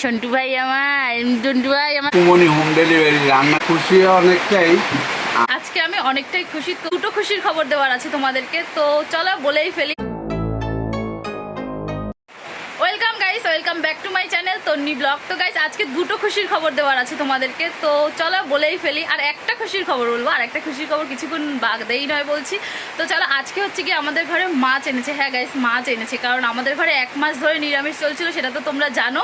ছন্টু ভাই আমার কুমনি home delivery রান্না খুশি অনেকটাই। আজকে আমি অনেকটাই খুশি। দুটো খুশির খবর দেওয়ার আছে তোমাদেরকে, তো চলো বলেই ফেলি। Welcome guys, welcome back to my channel Tonni blog. তো গাইস আজকে দুটো খুশির খবর দেওয়ার আছে তোমাদেরকে, তো চলো বলেই ফেলি। আর একটা খুশির খবর বলবো, আর একটা খুশির খবর কিছুক্ষণ বাগদেই নয় বলছি। তো চলো, আজকে হচ্ছে কি আমাদের ঘরে মাছ এনেছে। হ্যাঁ গাইস, মাছ এনেছে, কারণ আমাদের ঘরে 1 মাস ধরে নিরামিষ চলছিল, সেটা তো তোমরা জানো।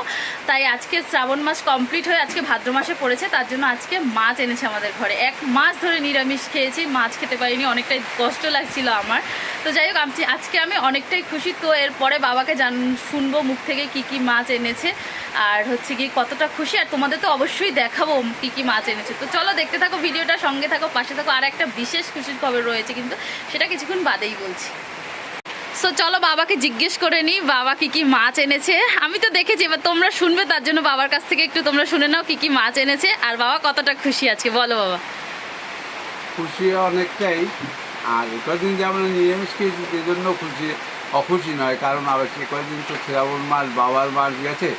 তাই আজকে শ্রাবণ মাস কমপ্লিট হয়ে আজকে ভাদ্র মাসে পড়েছে, তার জন্য আজকে মাছ এনেছে আমাদের ঘরে। 1 মাস ধরে নিরামিষ খেয়েছি, মাছ খেতে পারিনি, অনেকটাই কষ্ট লাগছিল আমার। তো যাই হোক, আজকে আমি অনেকটাই খুশি। তো এরপরে বাবাকে শুনবো মুখ থেকে কি কি মাছ এনেছে, আর হচ্ছে কি কতটা খুশি, আর তোমাদের তো অবশ্যই দেখাবো কি কি মাছ এনেছে। তো চলো দেখতে থাকো ভিডিওটা, সঙ্গে থাকো, পাশে থাকো। আর একটা বিশেষ খুশির খবর রয়েছে, কিন্তু সেটা কিছুক্ষণ বাদেই বলছি। সো চলো বাবাকে জিজ্ঞেস করে নিই বাবা কি কি মাছ এনেছে। আমি তো দেখেছি, এবার তোমরা শুনবে, তার জন্য বাবার কাছ থেকে একটু তোমরা শুনে নাও কি কি মাছ এনেছে, আর বাবা কতটা খুশি আজকে। বলো বাবা। খুশি অনেকটাই। আর কদিন যে আমরা নিরামিষ খেয়েছি সেজন্য খুশি, অখুশি নয়, কারণ আবার সে কয়েকদিন তো শ্রাবণ মাস বাবার মাস গেছে,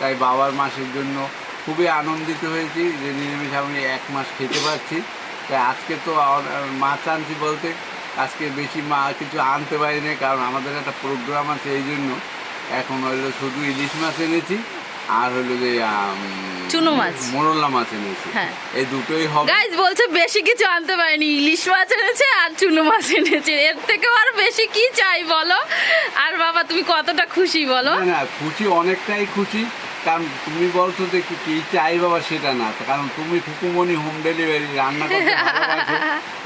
তাই বাবার মাসের জন্য খুবই আনন্দিত হয়েছি যে নিরামিষ আমি 1 মাস খেতে পারছি। তাই আজকে তো মাছ আনছি বলতে আজকে বেশি কিছু আনতে পারিনি, কারণ আমাদের একটা প্রোগ্রাম আছে, এই জন্য এখন হলো শুধু ইলিশ মাছ এনেছি, আর হলো যে চুনো মাছ, মোরলা মাছ এনেছি। হ্যাঁ, এই দুটোই হবে। গাইস বলছে বেশি কিছু আনতে পারেনি, ইলিশ মাছ এনেছে আর চুনো মাছ এনেছে, এর থেকে আর বেশি কি চাই বলো। আর বাবা তুমি কতটা খুশি বলো। না, খুশি অনেকটাই খুশি, কারণ তুমি বলছো যে কি চাই বাবা, সেটা না, কারণ তুমি খুকুমনি হোম ডেলিভারি রান্না করতে ভালোবাসো,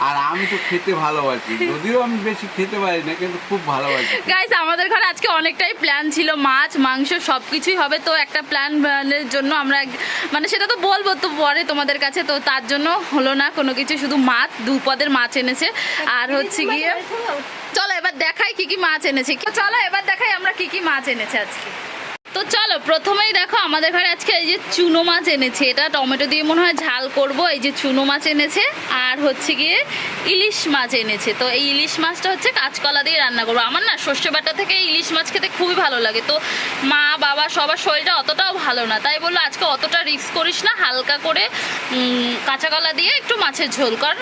আর আমি তো খেতে ভালোবাসি, যদিও আমি বেশি খেতে পারি না, কিন্তু খুব ভালোবাসি। গাইস আমাদের ঘরে আজকে অনেকটাই প্ল্যান ছিল, মাছ মাংস সব কিছুই হবে। তো একটা প্ল্যানের জন্য আমরা মানে সেটা তো বলবো তো পরে তোমাদের কাছে, তো তার জন্য হলো না কোনো কিছু, শুধু মাছ, 2 পদের মাছ এনেছে। আর হচ্ছে গিয়ে চলো এবার দেখাই কি কি মাছ এনেছে। চলো এবার দেখাই আমরা কি কি মাছ এনেছে আজকে। তো চলো প্রথমেই দেখো আমাদের ঘরে আজকে এই যে চুনো মাছ এনেছে, এটা টমেটো দিয়ে মনে হয় ঝাল করব। এই যে চুনো মাছ এনেছে, আর হচ্ছে গিয়ে ইলিশ মাছ এনেছে। তো এই ইলিশ মাছটা হচ্ছে কাঁচকলা দিয়ে রান্না করবো। আমার না সর্ষে বাটা থেকে ইলিশ মাছ খেতে খুবই ভালো লাগে, তো মা বাবা সবার শরীরটা অতটাও ভালো না, তাই বললো আজকে অতটা রিস্ক করিস না, হালকা করে কাঁচা কলা দিয়ে একটু মাছের ঝোল কর।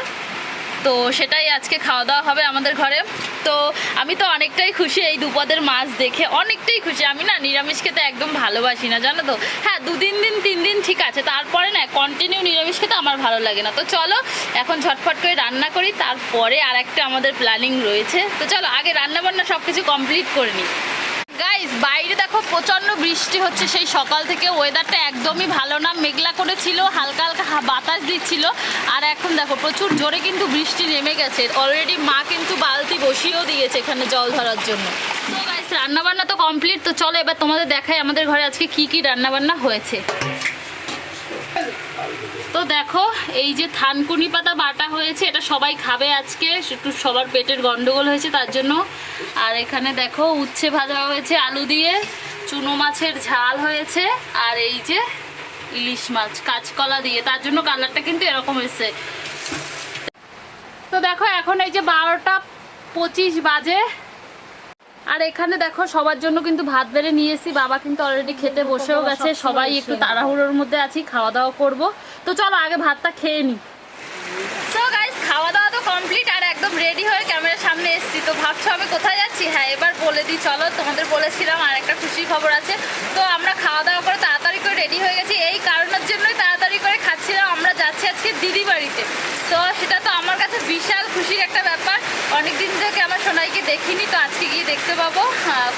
তো সেটাই আজকে খাওয়া দাওয়া হবে আমাদের ঘরে। তো আমি তো অনেকটাই খুশি এই 2 পদের মাছ দেখে, অনেকটাই খুশি। আমি না নিরামিষ খেতে একদম ভালোবাসি না, জানো তো। হ্যাঁ 2-3 দিন 3 দিন ঠিক আছে, তারপরে না কন্টিনিউ নিরামিষ খেতে আমার ভালো লাগে না। তো চলো এখন ঝটফট করে রান্না করি, তারপরে আর একটা আমাদের প্ল্যানিং রয়েছে। তো চলো আগে রান্না বান্না সব কিছু কমপ্লিট করে নিই। গাইস বাইরে দেখো প্রচণ্ড বৃষ্টি হচ্ছে, সেই সকাল থেকে ওয়েদারটা একদমই ভালো না, মেঘলা করেছিল, হালকা হালকা বাতাস দিচ্ছিল, আর এখন দেখো প্রচুর জোরে কিন্তু বৃষ্টি নেমে গেছে। অলরেডি মা কিন্তু বালতি বসিয়েও দিয়েছে এখানে জল ধরার জন্য। তো গাইস রান্নাবান্না তো কমপ্লিট, তো চলো এবার তোমাদের দেখাই আমাদের ঘরে আজকে কি কি রান্নাবান্না হয়েছে। তো দেখো এই যে থানকুনি পাতা বাটা হয়েছে, এটা সবাই খাবে আজকে, একটু সবার পেটের গন্ডগোল হয়েছে তার জন্য। আর এখানে দেখো উচ্ছে ভাজা হয়েছে আলু দিয়ে, চুনো মাছের ঝাল হয়েছে, আর এই যে ইলিশ মাছ কাঁচকলা দিয়ে, তার জন্য কালারটা কিন্তু এরকম এসছে। তো দেখো এখন এই যে 12টা 25 বাজে, আর এখানে দেখো সবার জন্য কিন্তু ভাত বেড়ে নিয়ে এসেছি। বাবা কিন্তু অলরেডি খেতে বসেও গেছে, সবাই একটু তাড়াহুড়োর মধ্যে আছি, খাওয়া দাওয়া করব। তো চলো আগে ভাতটা খেয়ে নিই। সো গাইস খাওয়া দাওয়া তো কমপ্লিট, আর একদম রেডি হয়ে ক্যামেরার সামনে এসেছি। তো ভাবছো আমি কোথায় যাচ্ছি? হ্যাঁ এবার বলে দিই চলো, তোমাদের বলেছিলাম আর একটা খুশির খবর আছে। তো আমরা খাওয়া দাওয়া করে তাড়াতাড়ি করে রেডি হয়ে গেছি, এই কারণের জন্যই তাড়াতাড়ি করে খাচ্ছিলাম। আমরা যাচ্ছি আজকে দিদি বাড়িতে, তো সেটা তো আমার কাছে বিশাল খুশির একটা ব্যাপার। অনেকদিন থেকে আমার সোনাইকে দেখিনি, তো আজকে গিয়ে দেখতে পাবো,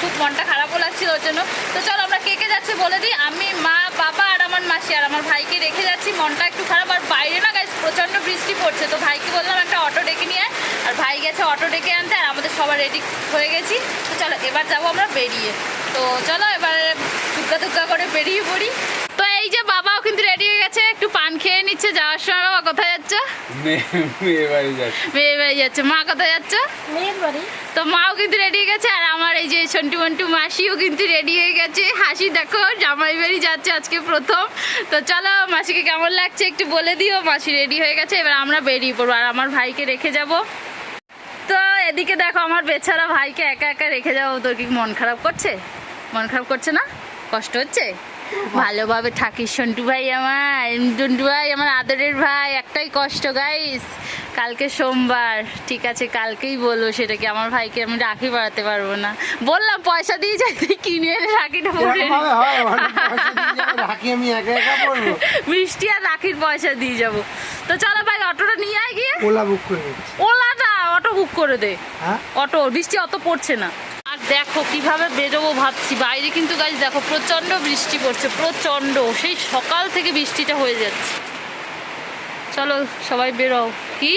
খুব মনটা খারাপও লাগছিল ওর জন্য। তো চলো আমরা কে কে যাচ্ছি বলে দিই। আমি, মা, বাবা আর আমার মাসি আর আমার ভাইকে রেখে যাচ্ছি। মনটা একটু খারাপ, আর বাইরে না গাইস প্রচণ্ড বৃষ্টি পড়ছে, তো ভাইকে বললাম একটা অটো ডেকে নিয়ে আয়, আর ভাই গেছে অটো ডেকে আনতে, আর আমাদের সবার রেডি হয়ে গেছি। তো চলো এবার যাবো আমরা বেরিয়ে। তো চলো এবারে টুকা করে বেরিয়ে পড়ি। তো এই যে বাবাও কিন্তু রেডি হয়ে গেছে, একটু পান খেয়ে নিচ্ছে। যাওয়ার সময় বাবা কোথায় যাচ্ছ? মেয়ে বাড়ি যাচ্ছে। মেয়ে বাড়ি যাচ্ছে। মা কোথায় যাচ্ছ? মেয়ের বাড়ি। তো মাও কিন্তু রেডি হয়ে গেছে, আর আমার এই যে সন্টু মন্টু মাসিও কিন্তু রেডি হয়ে গেছে। হাসি দেখো, জামাই বাড়ি যাচ্ছে আজকে প্রথম। তো চলো মাসিকে কেমন লাগছে একটু বলে দিও। মাসি রেডি হয়ে গেছে, এবার আমরা বেরিয়ে পড়বো, আর আমার ভাইকে রেখে যাব। তো এদিকে দেখো আমার বেচারা ভাইকে একা একা রেখে যাবো, তোর কি মন খারাপ করছে? মন খারাপ করছে না? কষ্ট হচ্ছে? ভালোভাবে থাকিস সন্টু ভাই আমার। টন্টু ভাই আমার আদরের ভাই, একটাই কষ্ট গাইস, কালকে সোমবার, ঠিক আছে কালকেই বলবো সেটাকে, আমার ভাইকে আমি রাখি বাড়াতে পারবো না, বললাম পয়সা দিয়ে যাই তুই কিনে এনে রাখিটা পরে রাখি আমি একা একা পড়বো। মিষ্টি আর রাখির পয়সা দিয়ে যাবো। তো চলো ভাই অটোটা নিয়ে আয় গিয়ে, ওলা বুক করে নিচ্ছি। ওলাটা অটো বুক করে দে, হ্যাঁ অটো, বৃষ্টি অত পড়ছে না। আর দেখো কিভাবে বেরোবো ভাবছি, বাইরে কিন্তু গাছ দেখো প্রচন্ড বৃষ্টি পড়ছে, প্রচন্ড, সেই সকাল থেকে বৃষ্টিটা হয়ে যাচ্ছে। চলো সবাই বেরো। কি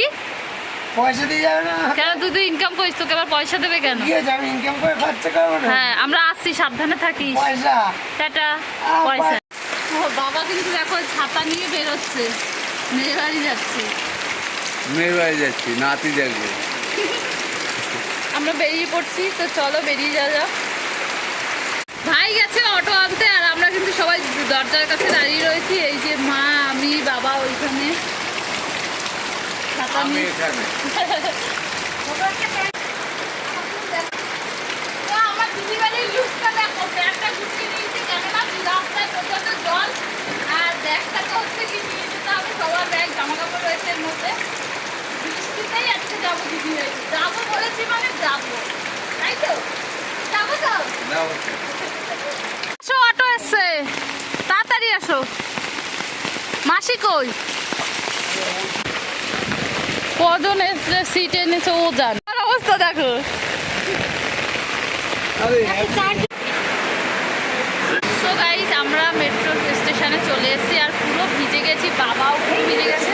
পয়সা দিয়ে যাবে না? কেন তুই তো ইনকাম করিস, তোকে আবার পয়সা দেবে কেন? কি আছে, আমি ইনকাম করে খরচা করবো না? হ্যাঁ আমরা আসছি, সাবধানে থাকিস। পয়সা টাটা। আহ, পয়সা ও বাবা কিন্তু দেখো ছাতা নিয়ে বেরোচ্ছে, মেয়ে বাড়ি যাচ্ছে। মেয়ের বাড়ি যাচ্ছি, নাতি দেখবে। আমরা বেরিয়ে পড়ছি, তো চলো বেরিয়ে যাওয়া। ভাই গেছে অটো আনতে, আর আমরা কিন্তু সবাই দরজার কাছে দাঁড়িয়ে রয়েছি। এই যে মা, আমি, বাবা ওইখানে ছাতা আমি নিয়ে। এখানে তো আমার দিদি বাড়ির লুকটা দেখো, ব্যাগটা গুছিয়ে নিয়েছি, কেননা রাস্তায় প্রচন্ড জল, আর ব্যাগটা তো হচ্ছে কি নিয়ে যেতে হবে, সবার ব্যাগ জামা কাপড় রয়েছে এর মধ্যে। বৃষ্টিতেই আজকে যাবো দিদি বাড়ি, যাবো বলেছি মানে যাবো, তাই তো যাবো তো। যাও। আসো অটো এসছে, তাড়াতাড়ি আসো। মাসি কই? কজন এসে সিট এনেছে ও জান, আর অবস্থা দেখো। তো গাইস আমরা মেট্রো স্টেশনে চলে এসেছি, আর পুরো ভিজে গেছি, বাবাও পুরো ভিজে গেছে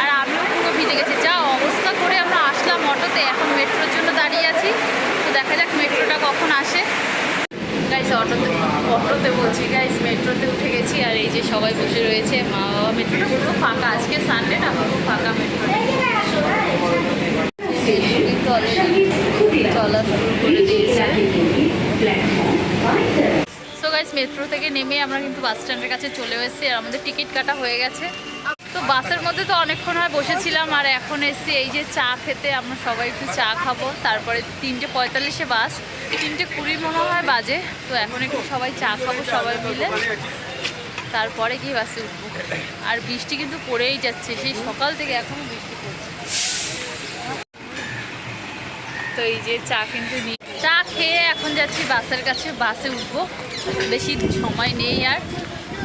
আর আমিও পুরো ভিজে গেছি। যা অবস্থা করে আমরা আসলাম অটোতে, এখন মেট্রোর জন্য দাঁড়িয়ে আছি। তো দেখা যাক মেট্রোটা কখন আসে। গাইস অটোতে বলছি গাইস, মেট্রোতে উঠে গেছি, আর এই যে সবাই বসে রয়েছে, মা বাবা। মেট্রোটা পুরো ফাঁকা, আজকে সানডে না, পুরো ফাঁকা মেট্রো। কিন্তু অলরেডি চলা শুরু করে দিয়েছে। সো গাইস মেট্রো থেকে নেমে আমরা কিন্তু বাস স্ট্যান্ডের কাছে চলে এসেছি, আর আমাদের টিকিট কাটা হয়ে গেছে। তো বাসের মধ্যে তো অনেকক্ষণ হয় বসেছিলাম, আর এখন এসেছি এই যে চা খেতে। আমরা সবাই একটু চা খাবো, তারপরে 3:45-এ বাস, 3:20 মনে হয় বাজে। তো এখন একটু সবাই চা খাবো সবাই মিলে, তারপরে গিয়ে বাসে উঠবো। আর বৃষ্টি কিন্তু পড়েই যাচ্ছে, সেই সকাল থেকে এখনো বৃষ্টি পড়ছে। তো এই যে চা কিন্তু চা খেয়ে এখন যাচ্ছি বাসের কাছে, বাসে উঠবো। বেশি সময় নেই, আর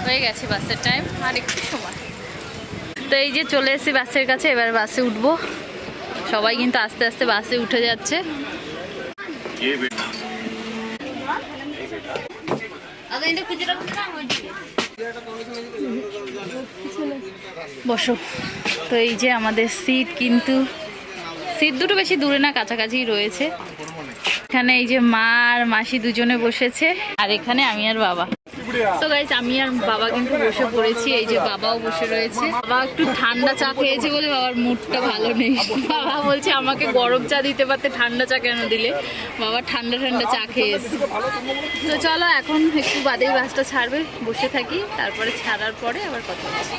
হয়ে গেছে বাসের টাইম, আর একটু সময়। তো এই যে চলে এসেছি বাসের কাছে, এবার বাসে উঠবো। সবাই কিন্তু আস্তে আস্তে বাসে উঠে যাচ্ছে। বসো। তো এই যে আমাদের সিট, কিন্তু সিট দুটো বেশি দূরে না, কাছাকাছি রয়েছে। এখানে এই যে মা আর মাসি দুজনে বসেছে, আর এখানে আমি আর বাবা। তো গাইস আমি আর বাবা কিন্তু বসে পড়েছি, এই যে বাবাও বসে রয়েছে। বাবা একটু ঠান্ডা চা খেয়েছে বলে বাবার মুডটা ভালো নেই। বাবা বলছে আমাকে গরম চা দিতে পারতে, ঠান্ডা চা কেন দিলে। বাবা ঠান্ডা ঠান্ডা চা খেয়েছে। তো চলো এখন একটু বাদেই বাসটা ছাড়বে, বসে থাকি, তারপরে ছাড়ার পরে আবার কথা বলছি।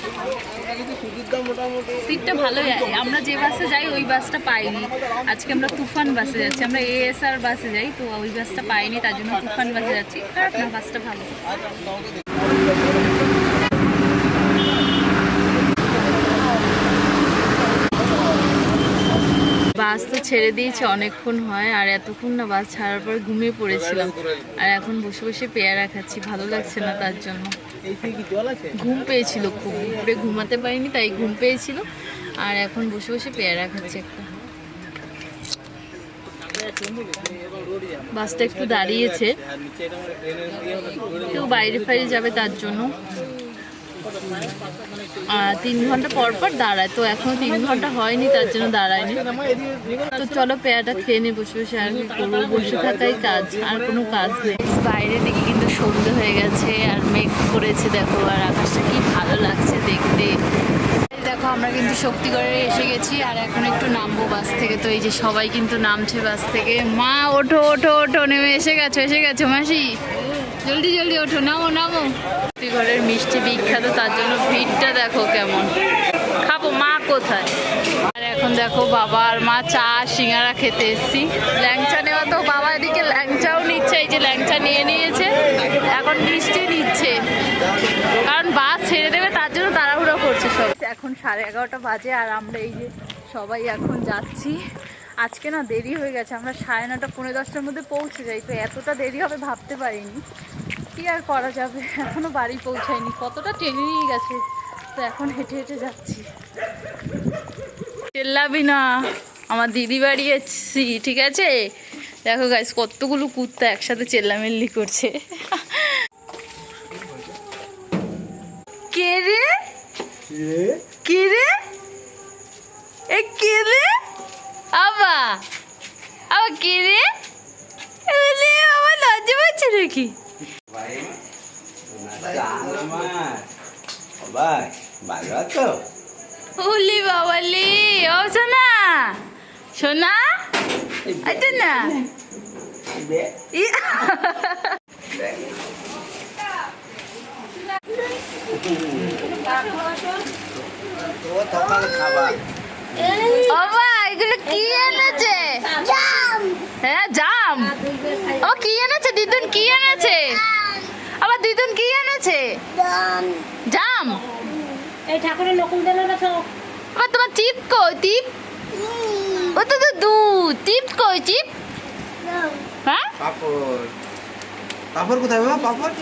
সিটটা ভালোই, আমরা যে বাসে যাই ওই বাসটা পাইনি। আজকে আমরা তুফান বাসে যাচ্ছি, আমরা ASR বাসে যাই, তো ওই বাসটা পাইনি, তার জন্য তুফান বাসে যাচ্ছি। খারাপ না, বাসটা ভালো। বাস তো ছেড়ে দিয়েছে অনেকক্ষণ হয়, আর এতক্ষণ না বাস ছাড়ার পর ঘুমিয়ে পড়েছিলাম, আর এখন বসে বসে পেয়ারা খাচ্ছি, ভালো লাগছে না তার জন্য। ঘুম পেয়েছিল খুব, দুপুরে ঘুমাতে পারিনি তাই ঘুম পেয়েছিল, আর এখন বসে বসে পেয়ারা খাচ্ছি একটা। বাসটা একটু দাঁড়িয়েছে, কেউ বাইরে ফাইরে যাবে তার জন্য। 3 ঘন্টা পর পর দাঁড়ায়, তো এখনো 3 ঘন্টা হয়নি, তার জন্য দাঁড়ায়নি। তো চলো পেয়ারাটা খেয়ে নিই বসে বসে, আর কি করবো, বসে থাকাই কাজ, আর কোনো কাজ নেই। বাইরের দিকে কিন্তু সন্ধ্যে হয়ে গেছে, আর মেঘ করেছে দেখো, আর আকাশটা কি ভালো লাগছে দেখতে। দেখো আমরা কিন্তু শক্তিগড়ে এসে গেছি, আর এখন একটু নামবো বাস থেকে। তো এই যে সবাই কিন্তু নামছে বাস থেকে। মা ওঠো ওঠো ওঠো, নেমে এসে গেছো মাসি, জলদি জলদি ওঠো, নামো নামো। শক্তিগড়ের মিষ্টি বিখ্যাত, তার জন্য ভিড়টা দেখো কেমন। খাবো, মা কোথায়। আর এখন এখন দেখো বাবা আর মা চা সিঙ্গারা খেতে এসছি। ল্যাংচা নেওয়া তো বাবা এদিকে ল্যাংচাও নিচ্ছে, এই যে ল্যাংচা নিয়ে নিয়েছে, এখন মিষ্টি নিচ্ছে কারণ বাস ছেড়ে দেবে তার জন্য তাড়াহুড়ো করছে সব। এখন 11:30 বাজে আর আমরা এই যে সবাই এখন যাচ্ছি। আজকে না দেরি হয়ে গেছে, আমরা 9:30 পৌনে 10টার মধ্যে পৌঁছে যাই, তো এতটা দেরি হবে ভাবতে পারিনি। কি আর করা যাবে, এখনো বাড়ি পৌঁছায়নি, কতটা টেনে নিয়ে গেছে, তো এখন হেঁটে হেঁটে যাচ্ছি। চেল্লাবি না, আমার দিদি বাড়ি এসছি, ঠিক আছে? দেখো গাইস কতগুলো কুত্তা একসাথে চেল্লামেল্লি করছে। কে রে কে রে এ কে রে আবা আবা কে রে আমার লজ্জা পাচ্ছে নাকি? ভালো আছো? উলি বাবালি, ও সোনা সোনা, আচ্ছা না বাবা এগুলো কি এনেছে? হ্যাঁ জাম। ও কি এনেছে দিদুন, কি এনেছে আবার দিদুন, কি এনেছে? জাম। এই ঠাকুরের নকুল দিল না তো। আবার তোমার চিপ কই? টিপ ও তো দুধ, টিপ কই? চিপ হ্যাঁ পাপড় পাপড় কোথায় বাবা? পাপড়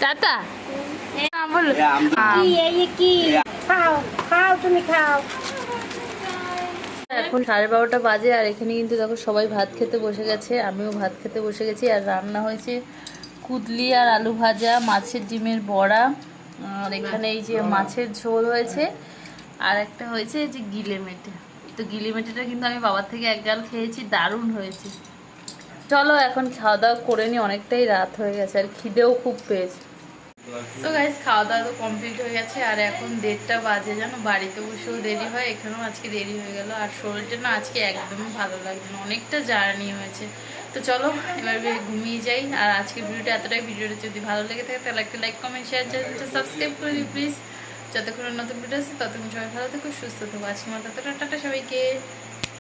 টাটা বলো। কি এই কি? খাও খাও তুমি খাও। এখন 12:30 বাজে আর এখানে কিন্তু দেখো সবাই ভাত খেতে বসে গেছে, আমিও ভাত খেতে বসে গেছি। আর রান্না হয়েছে কুদলি আর আলু ভাজা, মাছের ডিমের বড়া, আর এখানে এই যে মাছের ঝোল হয়েছে, আর একটা হয়েছে এই যে গিলে মেটে। তো গিলে মেটেটা কিন্তু আমি বাবার থেকে এক গাল খেয়েছি, দারুণ হয়েছে। চলো এখন খাওয়া দাওয়া করে নি, অনেকটাই রাত হয়ে গেছে আর খিদেও খুব পেয়েছে। তো গাইস খাওয়া দাওয়া তো কমপ্লিট হয়ে গেছে আর এখন 1:30 বাজে, জানো বাড়িতে বসেও দেরি হয়, এখানেও আজকে দেরি হয়ে গেল। আর শরীরটা না আজকে একদমই ভালো লাগছে না, অনেকটা জার্নি হয়েছে। তো চলো এবার ঘুমিয়ে যাই। আর আজকের ভিডিওটা এতটাই, ভিডিওটা যদি ভালো লেগে থাকে তাহলে একটা লাইক কমেন্ট শেয়ার, চ্যানেলটা সাবস্ক্রাইব করে দিই প্লিজ। যতক্ষণ নতুন ভিডিও আছে ততক্ষণ সবাই ভালো থেকো, সুস্থ থেকো। আজকের মতো টাটা সবাইকে।